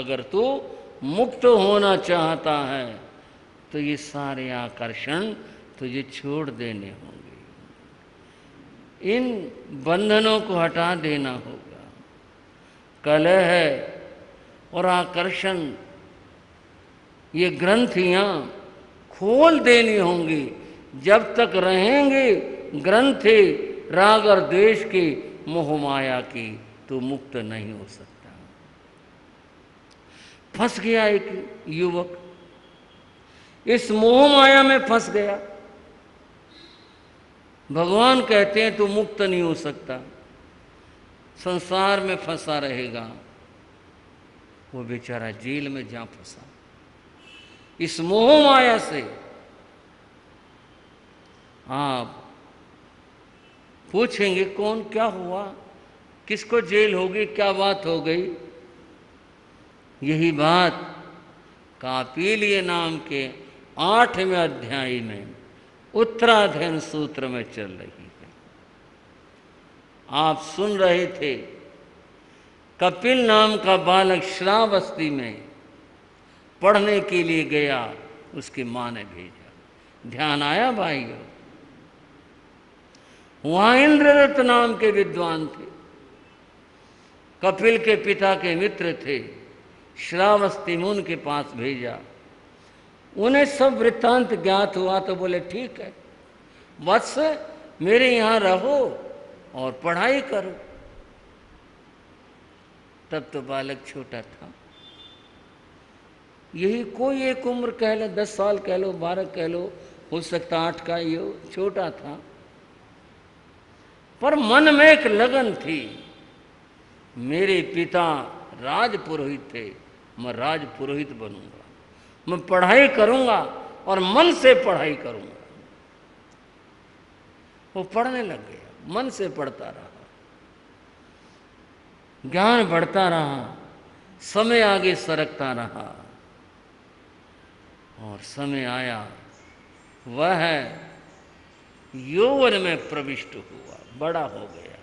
अगर तू मुक्त होना चाहता है तो ये सारे आकर्षण तुझे छोड़ देने होंगे, इन बंधनों को हटा देना होगा। कलह है और आकर्षण, ये ग्रंथियां खोल देनी होंगी। जब तक रहेंगे ग्रंथि राग और द्वेष की, मोह माया की, तो मुक्त नहीं हो सकता। फंस गया एक युवक, इस मोह माया में फंस गया। भगवान कहते हैं तू मुक्त नहीं हो सकता, संसार में फंसा रहेगा। वो बेचारा जेल में जा फंसा इस मोह माया से। आप पूछेंगे कौन, क्या हुआ, किसको जेल होगी, क्या बात हो गई? यही बात कापिलीय नाम के 8वें अध्याय में उत्तराधयन सूत्र में चल रही है। आप सुन रहे थे, कपिल नाम का बालक श्रावस्ती में पढ़ने के लिए गया, उसकी मां ने भेजा। ध्यान आया भाइयों? वहां इंद्रदत्त नाम के विद्वान थे, कपिल के पिता के मित्र थे। श्रावस्ती में उनके पास भेजा। उन्हें सब वृत्तांत ज्ञात हुआ तो बोले ठीक है वत्स, मेरे यहां रहो और पढ़ाई करो। तब तो बालक छोटा था, यही कोई एक उम्र कह लो, 10 साल कह लो, 12 कह लो, हो सकता 8 का, ये छोटा था। पर मन में एक लगन थी, मेरे पिता राजपुरोहित थे, मैं राजपुरोहित बनूंगा, मैं पढ़ाई करूंगा और मन से पढ़ाई करूंगा। वो पढ़ने लग गया, मन से पढ़ता रहा, ज्ञान बढ़ता रहा, समय आगे सरकता रहा। और समय आया, वह यौवन में प्रविष्ट हुआ, बड़ा हो गया।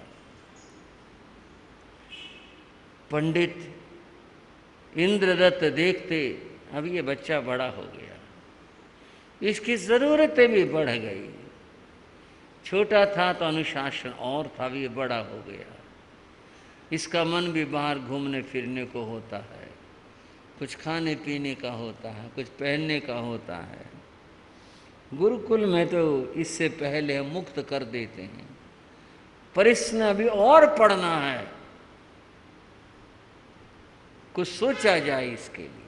पंडित इंद्रदत्त देखते, अब ये बच्चा बड़ा हो गया, इसकी ज़रूरतें भी बढ़ गई। छोटा था तो अनुशासन और था, भी ये बड़ा हो गया, इसका मन भी बाहर घूमने फिरने को होता है, कुछ खाने पीने का होता है, कुछ पहनने का होता है। गुरुकुल में तो इससे पहले हम मुक्त कर देते हैं, पर इसने अभी और पढ़ना है, कुछ सोचा जाए इसके लिए।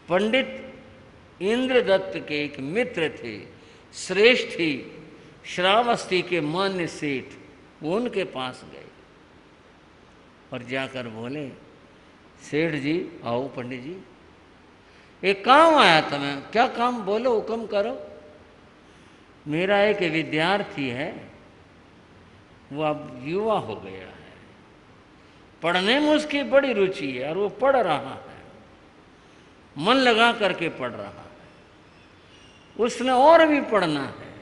पंडित इंद्रदत्त के एक मित्र थे, श्रेष्ठी श्रावस्ती के मान्य सेठ, वो उनके पास गए और जाकर बोले, सेठ जी आओ, पंडित जी एक काम आया था। मैं, क्या काम? बोलो, हुक्म करो। मेरा एक विद्यार्थी है, वो अब युवा हो गया है, पढ़ने में उसकी बड़ी रुचि है और वो पढ़ रहा है, मन लगा करके पढ़ रहा है, उसने और भी पढ़ना है,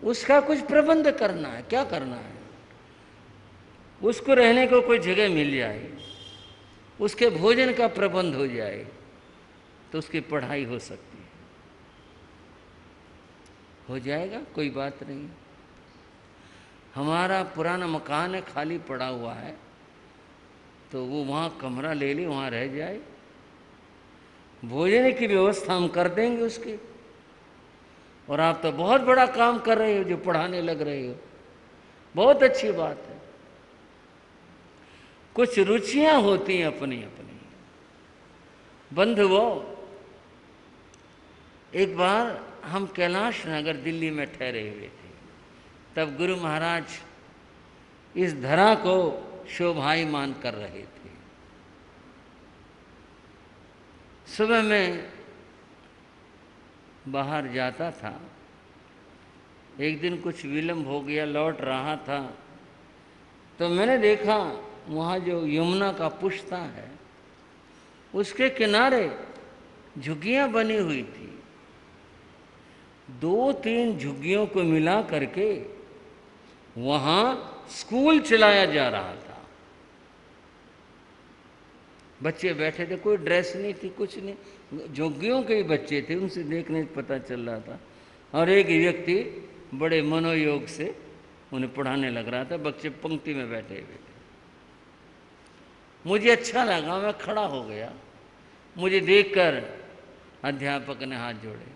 उसका कुछ प्रबंध करना है। क्या करना है? उसको रहने को कोई जगह मिल जाए, उसके भोजन का प्रबंध हो जाए तो उसकी पढ़ाई हो सकती है। हो जाएगा, कोई बात नहीं। हमारा पुराना मकान है, खाली पड़ा हुआ है, तो वो वहाँ कमरा ले ले, वहाँ रह जाए, भोजन की व्यवस्था हम कर देंगे उसकी। और आप तो बहुत बड़ा काम कर रहे हो जो पढ़ाने लग रहे हो, बहुत अच्छी बात है। कुछ रुचियां होती हैं अपनी अपनी। बंधुओं, एक बार हम कैलाश नगर दिल्ली में ठहरे हुए थे, तब गुरु महाराज इस धरा को शोभायमान कर रहे थे। सुबह में बाहर जाता था, एक दिन कुछ विलंब हो गया, लौट रहा था तो मैंने देखा वहाँ जो यमुना का पुष्ता है उसके किनारे झुग्गियाँ बनी हुई थी। 2-3 झुग्गियों को मिला करके वहाँ स्कूल चलाया जा रहा था। बच्चे बैठे थे, कोई ड्रेस नहीं थी, कुछ नहीं, जोगियों के ही बच्चे थे, उनसे देखने से पता चल रहा था। और एक व्यक्ति बड़े मनोयोग से उन्हें पढ़ाने लग रहा था, बच्चे पंक्ति में बैठे हुए थे। मुझे अच्छा लगा, मैं खड़ा हो गया। मुझे देखकर अध्यापक ने हाथ जोड़े,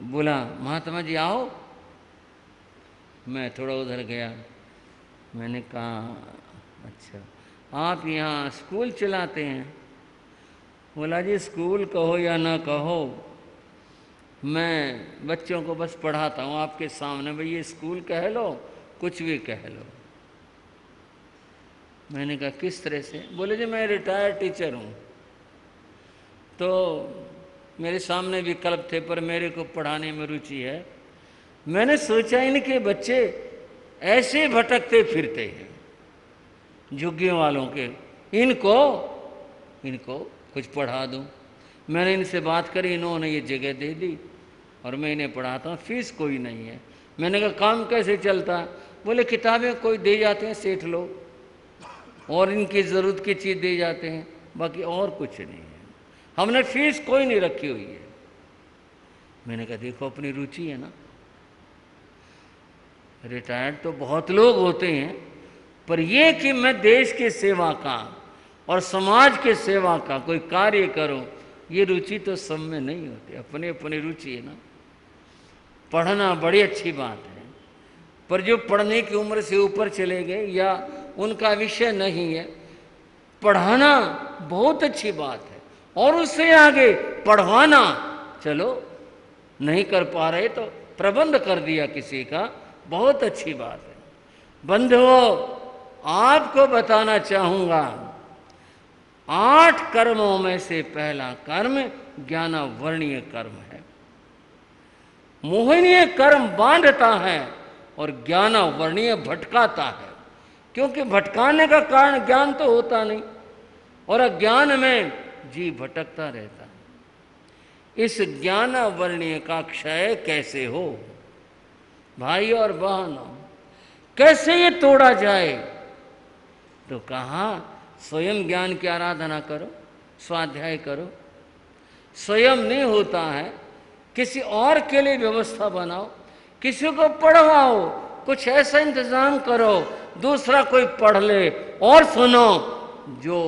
बोला महात्मा जी आओ। मैं थोड़ा उधर गया, मैंने कहा अच्छा आप यहाँ स्कूल चलाते हैं? बोला जी स्कूल कहो या ना कहो, मैं बच्चों को बस पढ़ाता हूँ आपके सामने, भाई ये स्कूल कह लो, कुछ भी कह लो। मैंने कहा किस तरह से? बोले जी मैं रिटायर्ड टीचर हूँ, तो मेरे सामने विकल्प थे पर मेरे को पढ़ाने में रुचि है। मैंने सोचा इनके बच्चे ऐसे भटकते फिरते हैं झुग्गियों वालों के, इनको कुछ पढ़ा दूं। मैंने इनसे बात करी, इन्होंने ये जगह दे दी और मैं इन्हें पढ़ाता हूँ, फीस कोई नहीं है। मैंने कहा काम कैसे चलता? बोले किताबें कोई दे जाते हैं सेठ लोग और इनकी ज़रूरत की चीज़ दे जाते हैं, बाकी और कुछ नहीं है, हमने फीस कोई नहीं रखी हुई है। मैंने कहा देखो अपनी रुचि है ना, रिटायर्ड तो बहुत लोग होते हैं, पर ये कि मैं देश के सेवा का और समाज के सेवा का कोई कार्य करूं, ये रुचि तो सब में नहीं होती, अपनी अपनी रुचि है ना। पढ़ना बड़ी अच्छी बात है, पर जो पढ़ने की उम्र से ऊपर चले गए या उनका विषय नहीं है, पढ़ाना बहुत अच्छी बात है, और उससे आगे पढ़वाना, चलो नहीं कर पा रहे तो प्रबंध कर दिया किसी का, बहुत अच्छी बात है। बंधुओं आपको बताना चाहूंगा, 8 कर्मों में से पहला कर्म ज्ञानावर्णीय कर्म है। मोहनीय कर्म बांधता है और ज्ञानावर्णीय भटकाता है, क्योंकि भटकाने का कारण ज्ञान तो होता नहीं और अज्ञान में जीव भटकता रहता है। इस ज्ञानावर्णीय का क्षय कैसे हो भाई और बहनों, कैसे ये तोड़ा जाए? तो कहा स्वयं ज्ञान की आराधना करो, स्वाध्याय करो। स्वयं नहीं होता है, किसी और के लिए व्यवस्था बनाओ, किसी को पढ़वाओ, कुछ ऐसा इंतजाम करो दूसरा कोई पढ़ ले। और सुनो, जो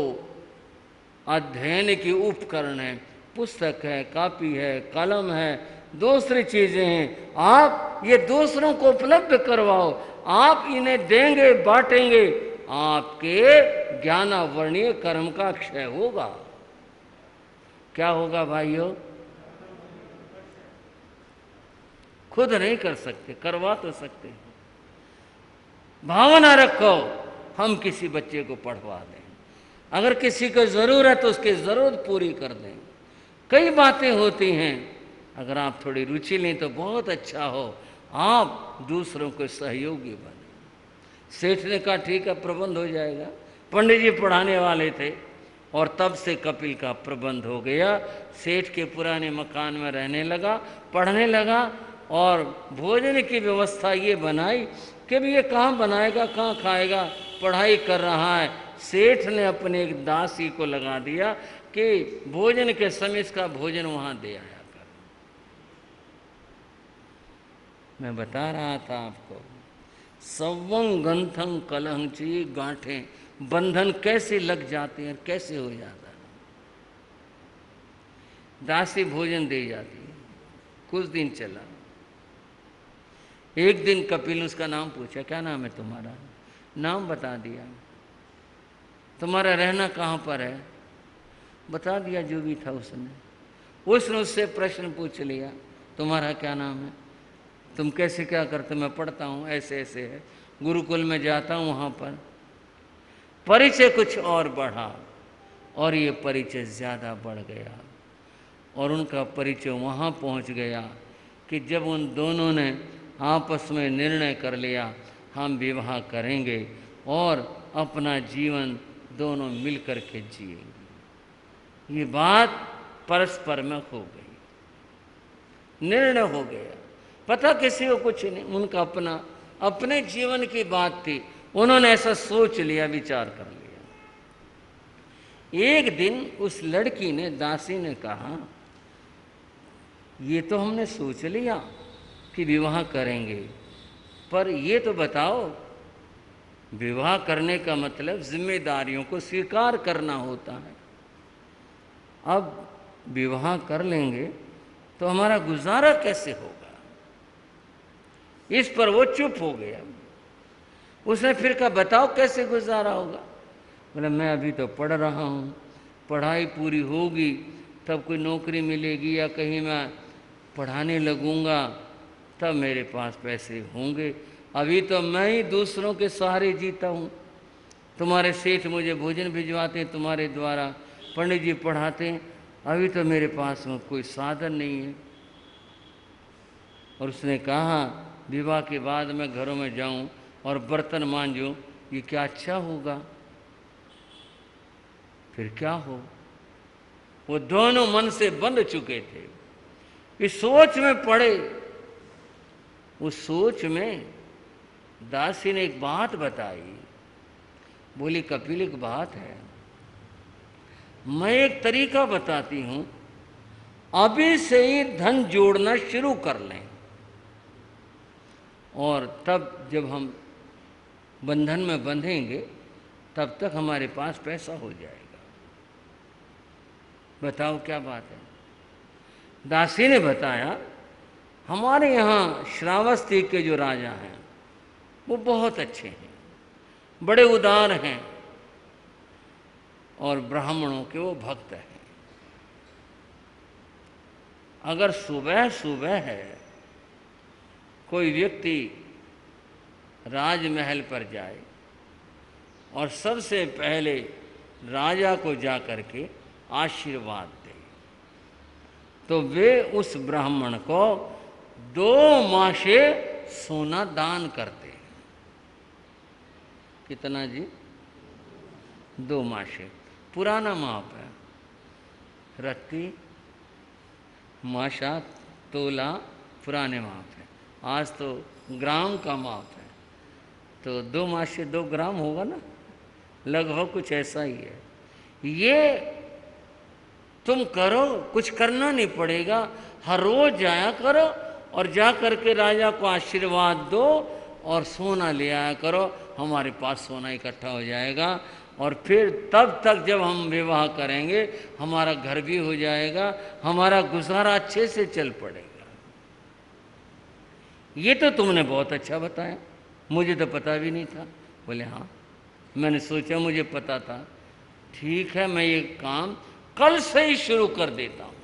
अध्ययन की उपकरण है, पुस्तक है, कॉपी है, कलम है, दूसरी चीजें हैं, आप ये दूसरों को उपलब्ध करवाओ। आप इन्हें देंगे, बांटेंगे, आपके ज्ञानावर्णीय कर्म का क्षय होगा। क्या होगा भाइयों? खुद नहीं कर सकते, करवा तो सकते हैं। भावना रखो हम किसी बच्चे को पढ़वा दें, अगर किसी को जरूरत तो उसकी जरूरत पूरी कर दें। कई बातें होती हैं, अगर आप थोड़ी रुचि लें तो बहुत अच्छा हो, आप दूसरों को सहयोगी बने। सेठ ने कहा ठीक है प्रबंध हो जाएगा। पंडित जी पढ़ाने वाले थे और तब से कपिल का प्रबंध हो गया। सेठ के पुराने मकान में रहने लगा, पढ़ने लगा और भोजन की व्यवस्था ये बनाई कि भी ये कहाँ बनाएगा, कहाँ खाएगा, पढ़ाई कर रहा है। सेठ ने अपने एक दासी को लगा दिया कि भोजन के समय इसका भोजन वहाँ दे आया कर। मैं बता रहा था आपको, सवं गंथं कलहं ची, गांठें बंधन कैसे लग जाते हैं, कैसे हो जाता है। दासी भोजन दे जाती है, कुछ दिन चला। एक दिन कपिल ने उसका नाम पूछा, क्या नाम है तुम्हारा? नाम बता दिया। तुम्हारा रहना कहाँ पर है? बता दिया जो भी था उसने उससे प्रश्न पूछ लिया, तुम्हारा क्या नाम है, तुम कैसे क्या करते? मैं पढ़ता हूँ, ऐसे ऐसे है, गुरुकुल में जाता हूँ, वहाँ पर। परिचय कुछ और बढ़ा और ये परिचय ज़्यादा बढ़ गया और उनका परिचय वहाँ पहुँच गया कि जब उन दोनों ने आपस में निर्णय कर लिया हम विवाह करेंगे और अपना जीवन दोनों मिल कर के जिएंगे। ये बात परस्पर में हो गई, निर्णय हो गया। पता किसी को कुछ नहीं, उनका अपना अपने जीवन की बात थी, उन्होंने ऐसा सोच लिया, विचार कर लिया। एक दिन उस लड़की ने, दासी ने कहा, ये तो हमने सोच लिया कि विवाह करेंगे, पर ये तो बताओ, विवाह करने का मतलब जिम्मेदारियों को स्वीकार करना होता है। अब विवाह कर लेंगे तो हमारा गुजारा कैसे होगा? इस पर वो चुप हो गया। उसने फिर कहा, बताओ कैसे गुजारा होगा? बोला, मैं अभी तो पढ़ रहा हूँ, पढ़ाई पूरी होगी तब कोई नौकरी मिलेगी या कहीं मैं पढ़ाने लगूंगा तब मेरे पास पैसे होंगे। अभी तो मैं ही दूसरों के सहारे जीता हूँ। तुम्हारे सेठ मुझे भोजन भिजवाते हैं, तुम्हारे द्वारा पंडित जी पढ़ाते हैं, अभी तो मेरे पास में कोई साधन नहीं है। और उसने कहा, विवाह के बाद मैं घरों में जाऊं और बर्तन मांजूं, ये क्या अच्छा होगा? फिर क्या हो? वो दोनों मन से बंध चुके थे, इस सोच में पड़े। उस सोच में दासी ने एक बात बताई। बोली, कपिल, एक बात है, मैं एक तरीका बताती हूं, अभी से ही धन जोड़ना शुरू कर लें और तब जब हम बंधन में बंधेंगे तब तक हमारे पास पैसा हो जाएगा। बताओ क्या बात है? दासी ने बताया, हमारे यहाँ श्रावस्ती के जो राजा हैं वो बहुत अच्छे हैं, बड़े उदार हैं और ब्राह्मणों के वो भक्त हैं। अगर सुबह सुबह है कोई व्यक्ति राजमहल पर जाए और सबसे पहले राजा को जा करके आशीर्वाद दे, तो वे उस ब्राह्मण को 2 मासे सोना दान करते हैं। कितना जी? 2 मासे। पुराना माप है, रत्ती, माशा, तोला पुराने माप है। आज तो ग्राम का माप है, तो 2 मासे 2 ग्राम होगा ना, लगभग कुछ ऐसा ही है। ये तुम करो, कुछ करना नहीं पड़ेगा, हर रोज जाया करो और जा करके राजा को आशीर्वाद दो और सोना ले आया करो, हमारे पास सोना इकट्ठा हो जाएगा और फिर तब तक जब हम विवाह करेंगे हमारा घर भी हो जाएगा, हमारा गुजारा अच्छे से चल पड़ेगा। ये तो तुमने बहुत अच्छा बताया, मुझे तो पता भी नहीं था। बोले, हाँ, मैंने सोचा मुझे पता था। ठीक है, मैं ये काम कल से ही शुरू कर देता हूँ।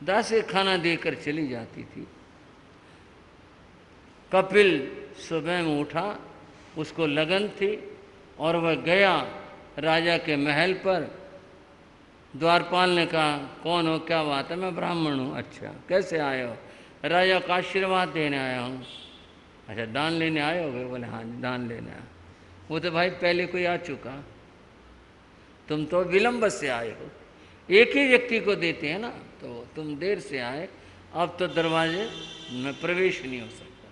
दासी खाना देकर चली जाती थी। कपिल सुबह में उठा, उसको लगन थी और वह गया राजा के महल पर। द्वारपाल ने कहा, कौन हो, क्या बात है? मैं ब्राह्मण हूँ। अच्छा, कैसे आए हो? राजा का आशीर्वाद देने आया हूँ। अच्छा, दान लेने आए हो? बोले, हाँ दान लेने आया। वो तो भाई पहले कोई आ चुका, तुम तो विलंब से आए हो। एक ही व्यक्ति को देते हैं ना, तो तुम देर से आए, अब तो दरवाजे में प्रवेश नहीं हो सकता।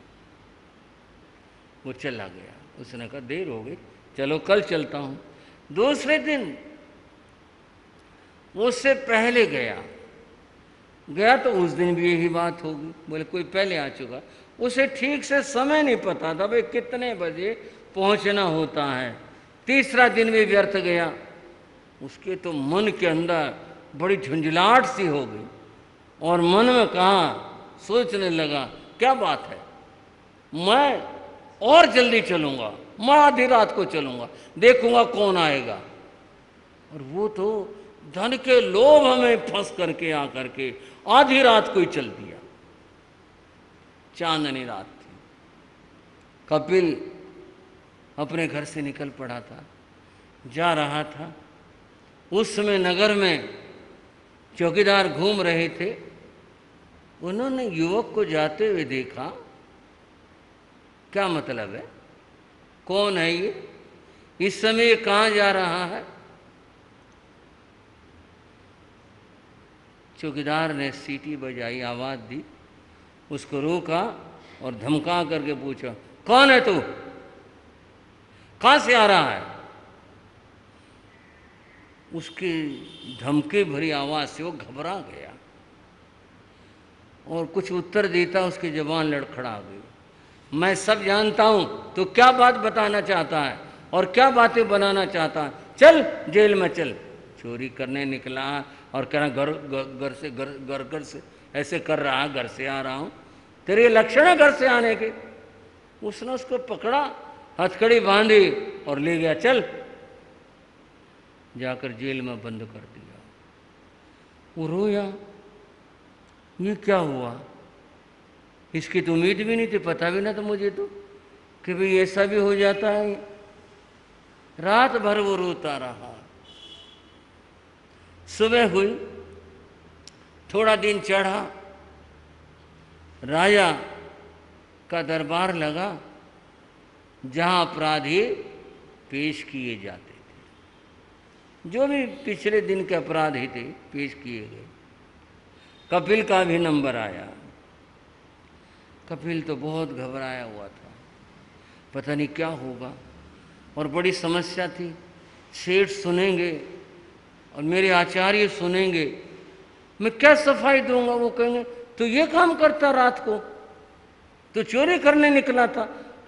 वो चला गया। उसने कहा, देर हो गई, चलो कल चलता हूँ। दूसरे दिन उससे पहले गया तो उस दिन भी यही बात होगी। बोले, कोई पहले आ चुका। उसे ठीक से समय नहीं पता था भाई कितने बजे पहुंचना होता है। तीसरा दिन भी व्यर्थ गया। उसके तो मन के अंदर बड़ी झुंझलाहट सी हो गई और मन में कहा, सोचने लगा, क्या बात है, मैं और जल्दी चलूंगा, मैं आधी रात को चलूंगा, देखूंगा कौन आएगा। और वो तो धन के लोभ में फंस करके आकर के आधी रात को ही चल दिया। चांदनी रात थी। कपिल अपने घर से निकल पड़ा था, जा रहा था। उस समय नगर में चौकीदार घूम रहे थे। उन्होंने युवक को जाते हुए देखा। क्या मतलब है, कौन है ये, इस समय कहाँ जा रहा है? चौकीदार ने सीटी बजाई, आवाज़ दी, उसको रोका और धमका करके पूछा, कौन है तू, कहाँ से आ रहा है? उसकी धमकी भरी आवाज़ से वो घबरा गया और कुछ उत्तर देता उसकी ज़बान लड़खड़ा गई। मैं सब जानता हूँ, तो क्या बात बताना चाहता है और क्या बातें बनाना चाहता है? चल जेल में चल। चोरी करने निकला और कह रहा घर से ऐसे कर रहा है, घर से आ रहा हूँ, तेरे लक्षण है घर से आने के। उसने उसको पकड़ा, हथकड़ी बांधी और ले गया, चल। जाकर जेल में बंद कर दिया। वो रोया, ये क्या हुआ? इसकी तो उम्मीद भी नहीं थी, पता भी ना था मुझे तो कि भाई ऐसा भी हो जाता है। रात भर वो रोता रहा। सुबह हुई, थोड़ा दिन चढ़ा, राजा का दरबार लगा जहां अपराधी पेश किए जाते थे। जो भी पिछले दिन के अपराधी थे पेश किए गए। कपिल का भी नंबर आया। कपिल तो बहुत घबराया हुआ था, पता नहीं क्या होगा, और बड़ी समस्या थी। सेठ सुनेंगे और मेरे आचार्य सुनेंगे, मैं क्या सफाई दूंगा? वो कहेंगे तो ये काम करता रात को, तो चोरी करने निकला था,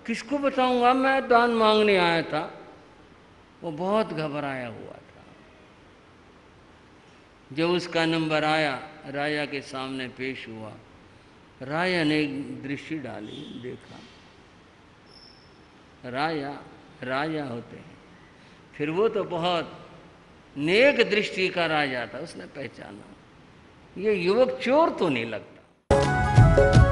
किसको बताऊंगा? मैं दान मांगने आया था। वो बहुत घबराया हुआ था। जब उसका नंबर आया, राजा के सामने पेश हुआ। राजा ने एक दृष्टि डाली, देखा, राजा राजा होते हैं। फिर वो तो बहुत नेक दृष्टि का राजा था, उसने पहचाना ये युवक चोर तो नहीं लगता।